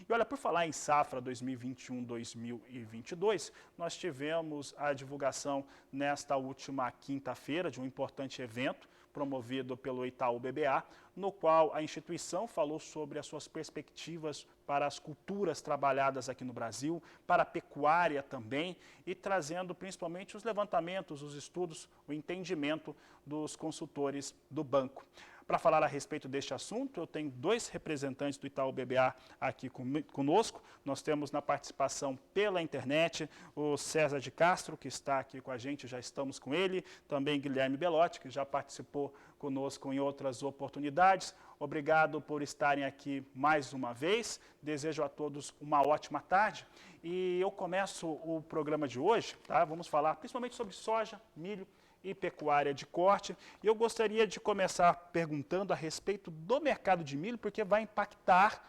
E olha, por falar em safra 2021-2022, nós tivemos a divulgação nesta última quinta-feira de um importante evento promovido pelo Itaú BBA, no qual a instituição falou sobre as suas perspectivas para as culturas trabalhadas aqui no Brasil, para a pecuária também, e trazendo principalmente os levantamentos, os estudos, o entendimento dos consultores do banco. Para falar a respeito deste assunto, eu tenho dois representantes do Itaú BBA aqui conosco. Nós temos na participação pela internet o César de Castro, que está aqui com a gente, já estamos com ele, também Guilherme Belotti, que já participou conosco em outras oportunidades. Obrigado por estarem aqui mais uma vez. Desejo a todos uma ótima tarde. E eu começo o programa de hoje, tá? Vamos falar principalmente sobre soja, milho e pecuária de corte. E eu gostaria de começar perguntando a respeito do mercado de milho, porque vai impactar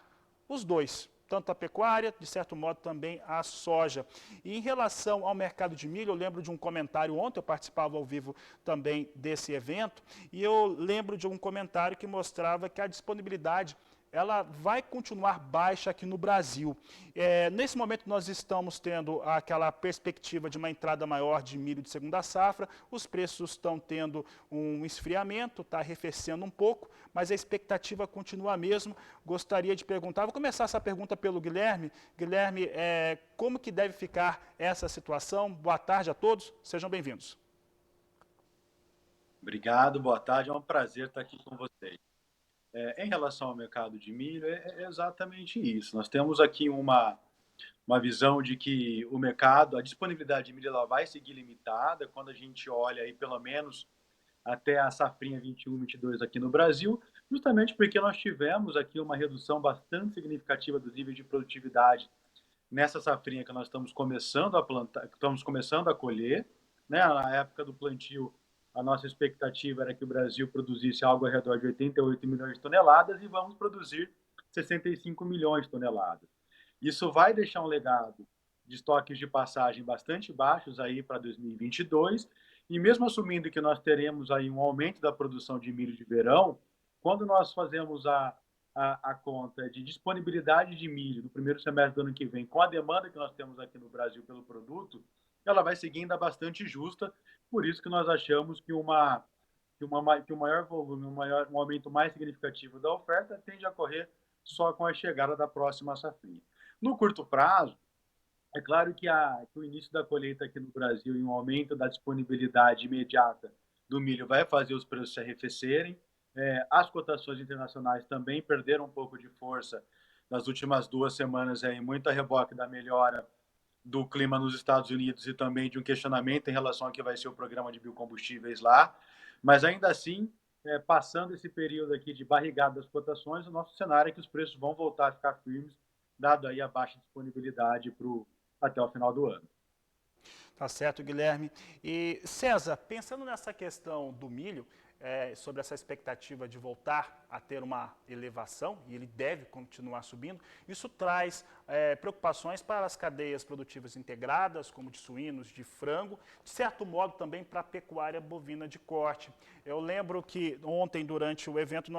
os dois, tanto a pecuária, de certo modo também a soja. E em relação ao mercado de milho, eu lembro de um comentário ontem, eu participava ao vivo também desse evento, e eu lembro de um comentário que mostrava que a disponibilidade ela vai continuar baixa aqui no Brasil. Nesse momento nós estamos tendo aquela perspectiva de uma entrada maior de milho de segunda safra, os preços estão tendo um esfriamento, está arrefecendo um pouco, mas a expectativa continua a mesma. Gostaria de perguntar, vou começar essa pergunta pelo Guilherme. Guilherme, como que deve ficar essa situação? Boa tarde a todos, sejam bem-vindos. Obrigado, boa tarde, é um prazer estar aqui com vocês. Em relação ao mercado de milho, é exatamente isso. Nós temos aqui uma visão de que o mercado, a disponibilidade de milho, ela vai seguir limitada quando a gente olha aí pelo menos até a safrinha 21-22 aqui no Brasil, justamente porque nós tivemos aqui uma redução bastante significativa dos níveis de produtividade nessa safrinha que nós estamos começando a plantar, estamos começando a colher, né? Na época do plantio, a nossa expectativa era que o Brasil produzisse algo ao redor de 88 milhões de toneladas e vamos produzir 65 milhões de toneladas. Isso vai deixar um legado de estoques de passagem bastante baixos aí para 2022, e mesmo assumindo que nós teremos aí um aumento da produção de milho de verão, quando nós fazemos a conta de disponibilidade de milho no primeiro semestre do ano que vem, com a demanda que nós temos aqui no Brasil pelo produto, ela vai seguir ainda bastante justa, por isso que nós achamos que que um maior volume, um aumento mais significativo da oferta tende a ocorrer só com a chegada da próxima safrinha. No curto prazo, é claro que o início da colheita aqui no Brasil e um aumento da disponibilidade imediata do milho vai fazer os preços se arrefecerem. As cotações internacionais também perderam um pouco de força nas últimas 2 semanas, muito a reboque da melhora do clima nos Estados Unidos e também de um questionamento em relação ao que vai ser o programa de biocombustíveis lá. Mas ainda assim, passando esse período aqui de barrigada das cotações, o nosso cenário é que os preços vão voltar a ficar firmes, dado aí a baixa disponibilidade até o final do ano. Tá certo, Guilherme. E César, pensando nessa questão do milho, sobre essa expectativa de voltar a ter uma elevação, e ele deve continuar subindo, isso traz preocupações para as cadeias produtivas integradas, como de suínos, de frango, de certo modo também para a pecuária bovina de corte. Eu lembro que ontem, durante o evento,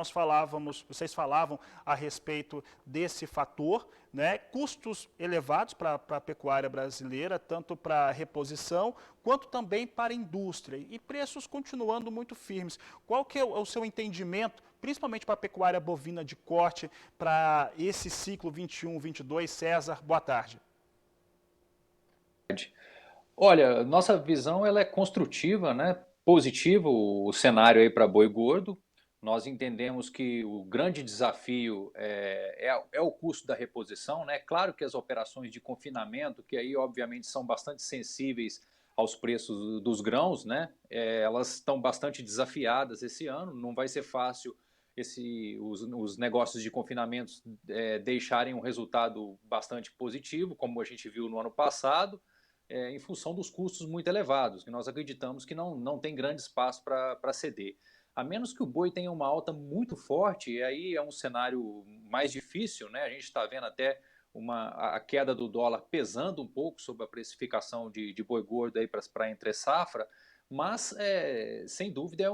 vocês falavam a respeito desse fator, né, custos elevados para a pecuária brasileira, tanto para reposição, quanto também para a indústria, e preços continuando muito firmes. Qual que é o seu entendimento, principalmente para a pecuária bovina de corte, para esse ciclo 21-22? César, boa tarde. Olha, nossa visão ela é construtiva, né? Positivo o cenário aí para boi gordo. Nós entendemos que o grande desafio é o custo da reposição, né? Claro que as operações de confinamento, que aí obviamente são bastante sensíveis aos preços dos grãos, né? Elas estão bastante desafiadas esse ano, não vai ser fácil os negócios de confinamento deixarem um resultado bastante positivo, como a gente viu no ano passado, em função dos custos muito elevados, que nós acreditamos que não tem grande espaço para ceder. A menos que o boi tenha uma alta muito forte, e aí é um cenário mais difícil, né? A gente está vendo até a queda do dólar pesando um pouco sobre a precificação de boi gordo para entre safra, mas sem dúvida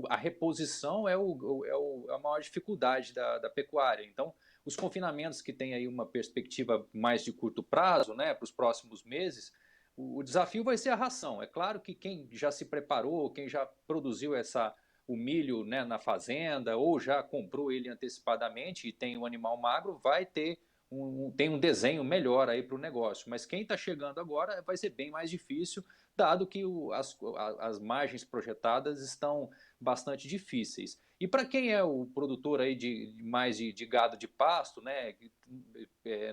a reposição é a maior dificuldade da pecuária. Então os confinamentos que têm aí uma perspectiva mais de curto prazo, né, para os próximos meses, o desafio vai ser a ração. É claro que quem já se preparou, quem já produziu o milho, né, na fazenda ou já comprou ele antecipadamente e tem um animal magro, vai ter tem um desenho melhor aí para o negócio. Mas quem está chegando agora vai ser bem mais difícil, dado que as margens projetadas estão bastante difíceis. E para quem é o produtor aí de gado de pasto, né,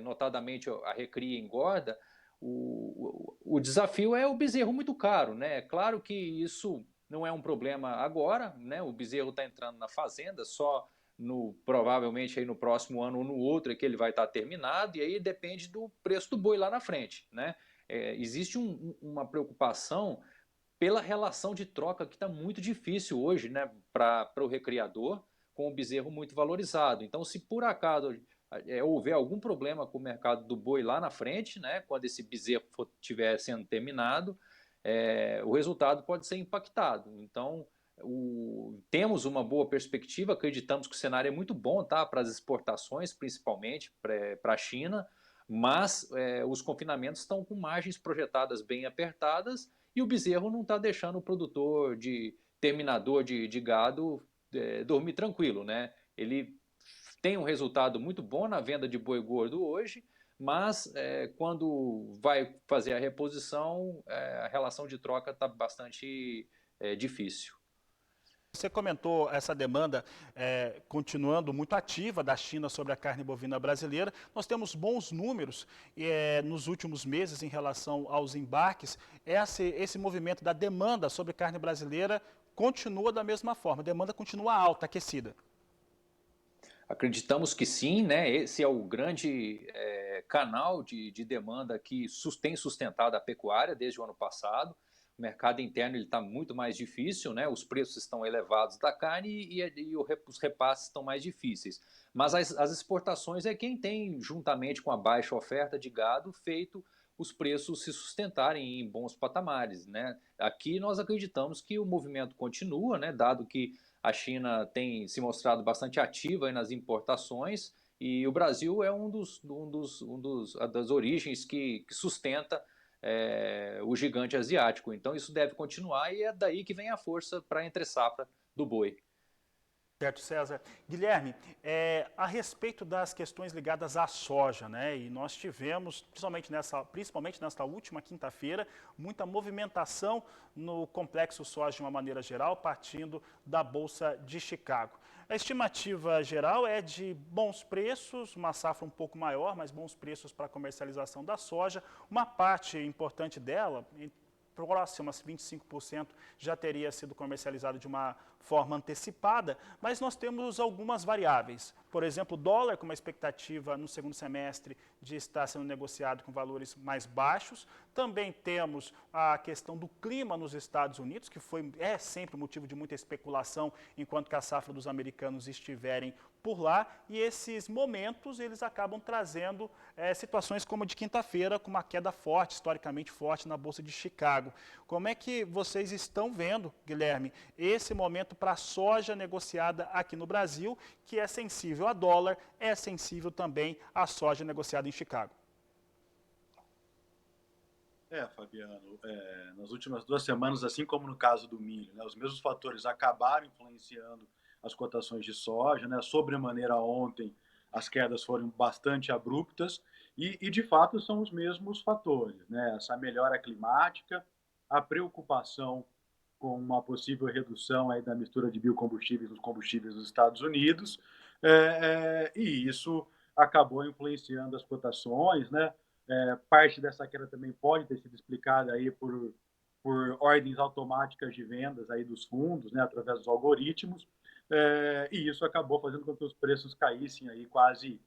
notadamente a recria engorda, o desafio é o bezerro muito caro, né? É claro que isso não é um problema agora, né? O bezerro está entrando na fazenda só provavelmente aí no próximo ano ou no outro é que ele vai estar terminado, e aí depende do preço do boi lá na frente, né? Existe uma preocupação pela relação de troca que está muito difícil hoje, né, para o recriador, com o bezerro muito valorizado. Então, se por acaso houver algum problema com o mercado do boi lá na frente, né, quando esse bezerro estiver sendo terminado, o resultado pode ser impactado. Então, temos uma boa perspectiva, acreditamos que o cenário é muito bom, tá, para as exportações, principalmente para a China, mas os confinamentos estão com margens projetadas bem apertadas e o bezerro não está deixando o produtor terminador de gado dormir tranquilo, né? Ele tem um resultado muito bom na venda de boi gordo hoje, mas quando vai fazer a reposição, a relação de troca está bastante difícil. Você comentou essa demanda continuando muito ativa da China sobre a carne bovina brasileira. Nós temos bons números nos últimos meses em relação aos embarques. Esse movimento da demanda sobre carne brasileira continua da mesma forma, a demanda continua alta, aquecida. Acreditamos que sim, né? Esse é o grande canal de demanda que tem sustentado a pecuária desde o ano passado. O mercado interno está muito mais difícil, né? Os preços estão elevados da carne e os repasses estão mais difíceis. Mas as exportações é quem tem, juntamente com a baixa oferta de gado, feito os preços se sustentarem em bons patamares, né? Aqui nós acreditamos que o movimento continua, né? Dado que a China tem se mostrado bastante ativa aí nas importações e o Brasil é das origens que sustenta o gigante asiático. Então isso deve continuar e é daí que vem a força para a entre-safra do boi. Certo, César. Guilherme, a respeito das questões ligadas à soja, né? E nós tivemos, principalmente nesta última quinta-feira, muita movimentação no complexo soja de uma maneira geral, partindo da Bolsa de Chicago. A estimativa geral é de bons preços, uma safra um pouco maior, mas bons preços para a comercialização da soja. Uma parte importante dela, próximas 25%, já teria sido comercializado de uma forma antecipada, mas nós temos algumas variáveis. Por exemplo, o dólar com uma expectativa no segundo semestre de estar sendo negociado com valores mais baixos. Também temos a questão do clima nos Estados Unidos, que é sempre motivo de muita especulação, enquanto que a safra dos americanos estiverem por lá, e esses momentos eles acabam trazendo situações como a de quinta-feira, com uma queda forte, historicamente forte, na Bolsa de Chicago. Como é que vocês estão vendo, Guilherme, esse momento para a soja negociada aqui no Brasil, que é sensível a dólar, é sensível também à soja negociada em Chicago? Fabiano, nas últimas 2 semanas, assim como no caso do milho, né, os mesmos fatores acabaram influenciando as cotações de soja, né, sobremaneira ontem as quedas foram bastante abruptas e de fato são os mesmos fatores, né, essa melhora climática, a preocupação com uma possível redução aí da mistura de biocombustíveis nos combustíveis dos Estados Unidos, e isso acabou influenciando as cotações, né? Parte dessa queda também pode ter sido explicada aí por ordens automáticas de vendas aí dos fundos, né, através dos algoritmos, e isso acabou fazendo com que os preços caíssem aí quase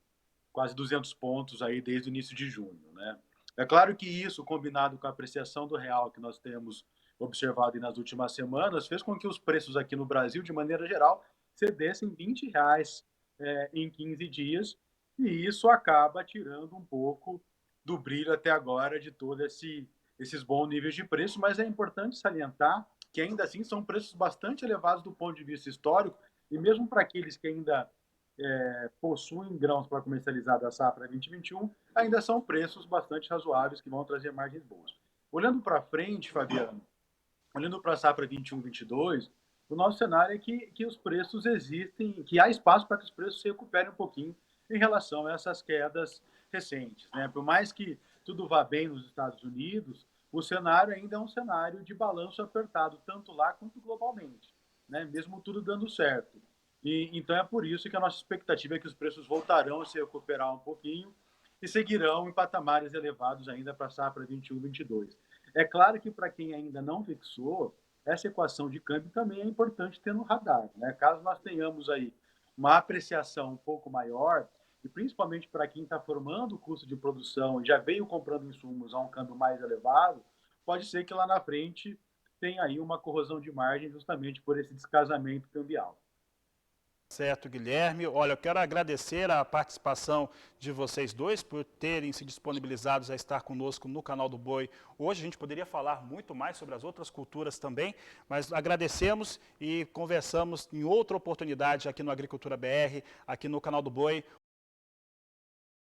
200 pontos aí desde o início de junho, né? É claro que isso, combinado com a apreciação do real que nós temos observado nas últimas semanas, fez com que os preços aqui no Brasil, de maneira geral, cedessem R$ 20 em 15 dias, e isso acaba tirando um pouco do brilho até agora de todos esses bons níveis de preço, mas é importante salientar que ainda assim são preços bastante elevados do ponto de vista histórico, e mesmo para aqueles que ainda possuem grãos para comercializar da safra 2021, ainda são preços bastante razoáveis que vão trazer margens boas. Olhando para frente, Fabiano, olhando para a safra 21-22, o nosso cenário é que os preços existem, que há espaço para que os preços se recuperem um pouquinho em relação a essas quedas recentes, né? Por mais que tudo vá bem nos Estados Unidos, o cenário ainda é um cenário de balanço apertado, tanto lá quanto globalmente, né? Mesmo tudo dando certo. Então é por isso que a nossa expectativa é que os preços voltarão a se recuperar um pouquinho e seguirão em patamares elevados ainda para a safra 21-22. É claro que para quem ainda não fixou, essa equação de câmbio também é importante ter no radar, né? Caso nós tenhamos aí uma apreciação um pouco maior, e principalmente para quem está formando o custo de produção e já veio comprando insumos a um câmbio mais elevado, pode ser que lá na frente tenha aí uma corrosão de margem justamente por esse descasamento cambial. Certo, Guilherme. Olha, eu quero agradecer a participação de vocês dois por terem se disponibilizados a estar conosco no canal do Boi. Hoje a gente poderia falar muito mais sobre as outras culturas também, mas agradecemos e conversamos em outra oportunidade aqui no Agricultura BR, aqui no canal do Boi.